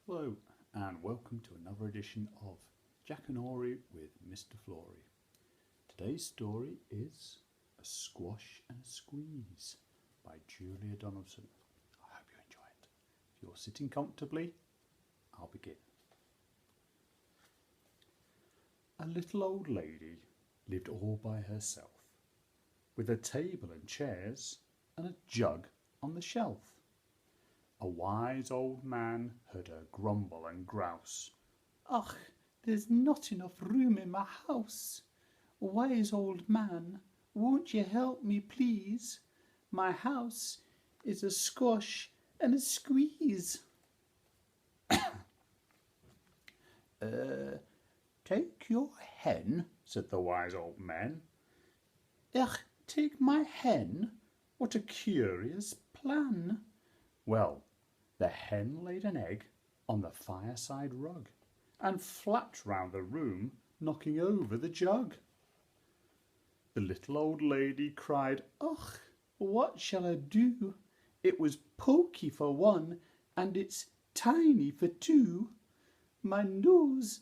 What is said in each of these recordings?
Hello and welcome to another edition of Jackanory with Mr. Flory. Today's story is A Squash and a Squeeze by Julia Donaldson. I hope you enjoy it. If you're sitting comfortably, I'll begin. A little old lady lived all by herself, with a table and chairs and a jug on the shelf. A wise old man heard her grumble and grouse. "Ach, there's not enough room in my house. Wise old man, won't you help me, please? My house is a squash and a squeeze." Take your hen," said the wise old man. "Ach, take my hen? What a curious plan." Well, the hen laid an egg on the fireside rug and flapped round the room, knocking over the jug. The little old lady cried, "Ugh, what shall I do? It was poky for one, and it's tiny for two. My nose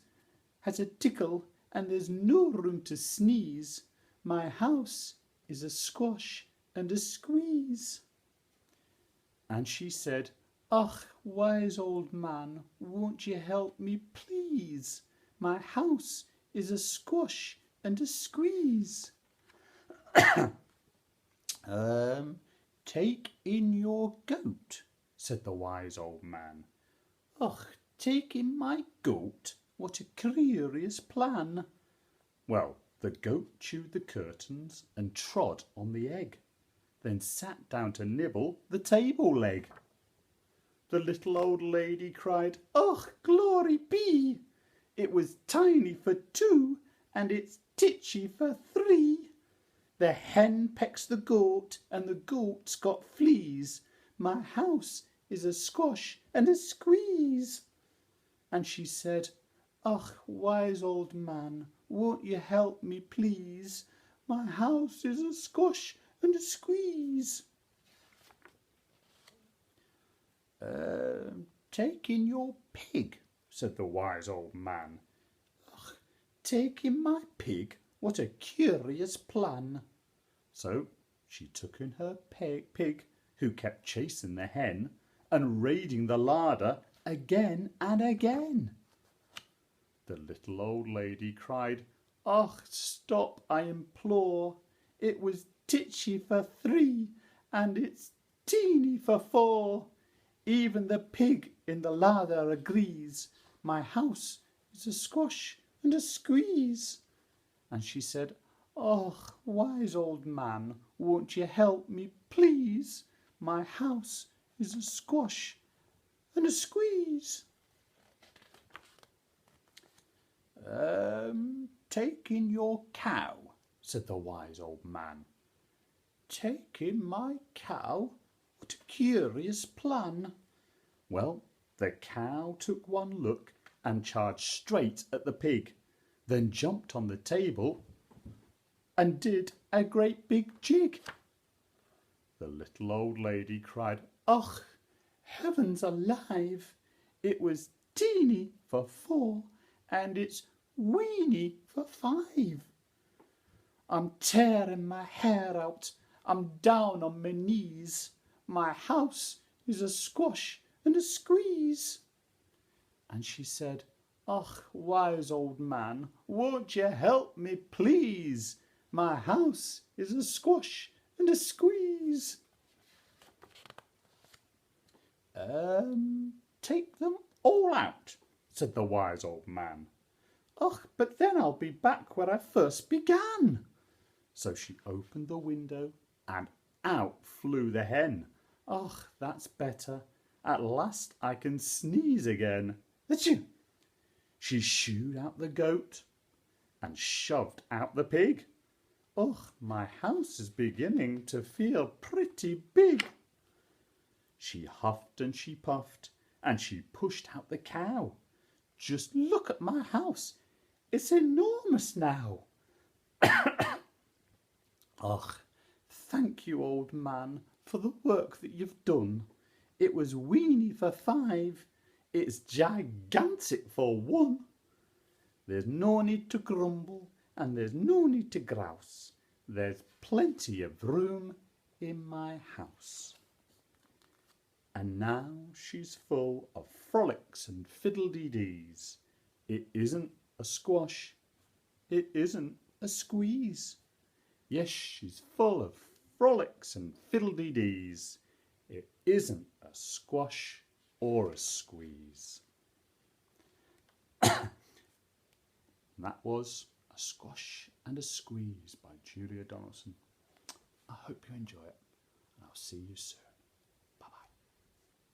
has a tickle, and there's no room to sneeze. My house is a squash and a squeeze." And she said, "Ach, wise old man, won't you help me, please? My house is a squash and a squeeze." Take in your goat," said the wise old man. "Och, take in my goat? What a curious plan." Well, the goat chewed the curtains and trod on the egg, then sat down to nibble the table leg. The little old lady cried, "Oh, glory be! It was tiny for two, and it's titchy for three. The hen pecks the goat, and the goat's got fleas. My house is a squash and a squeeze." And she said, "Och, wise old man, won't you help me, please? My house is a squash and a squeeze." Take in your pig," said the wise old man. "Ach, take in my pig? What a curious plan." So she took in her pig, who kept chasing the hen and raiding the larder again and again. The little old lady cried, "Ach, stop, I implore. It was titchy for three, and it's teeny for four. Even the pig in the larder agrees. My house is a squash and a squeeze." And she said, "Oh, wise old man, won't you help me, please? My house is a squash and a squeeze." Take in your cow," said the wise old man. "Take in my cow? What a curious plan." Well, the cow took one look and charged straight at the pig, then jumped on the table and did a great big jig. The little old lady cried, "Och, heavens alive! It was teeny for four, and it's weeny for five. I'm tearing my hair out. I'm down on my knees. My house is a squash and a squeeze." And she said, "Och, wise old man, won't you help me, please? My house is a squash and a squeeze." Take them all out," said the wise old man. "Och, but then I'll be back where I first began." So she opened the window and out flew the hen. "Och, that's better. At last I can sneeze again. Achoo!" She shooed out the goat and shoved out the pig. "Oh, my house is beginning to feel pretty big." She huffed and she puffed and she pushed out the cow. "Just look at my house. It's enormous now." "Ugh, thank you, old man, for the work that you've done. It was weeny for five. It's gigantic for one. There's no need to grumble and there's no need to grouse. There's plenty of room in my house. And now she's full of frolics and fiddle-dee-dees. It isn't a squash, it isn't a squeeze. Yes, she's full of frolics and fiddle-dee-dees. It isn't a squash or a squeeze. That was A Squash and a Squeeze by Julia Donaldson. I hope you enjoy it, and I'll see you soon.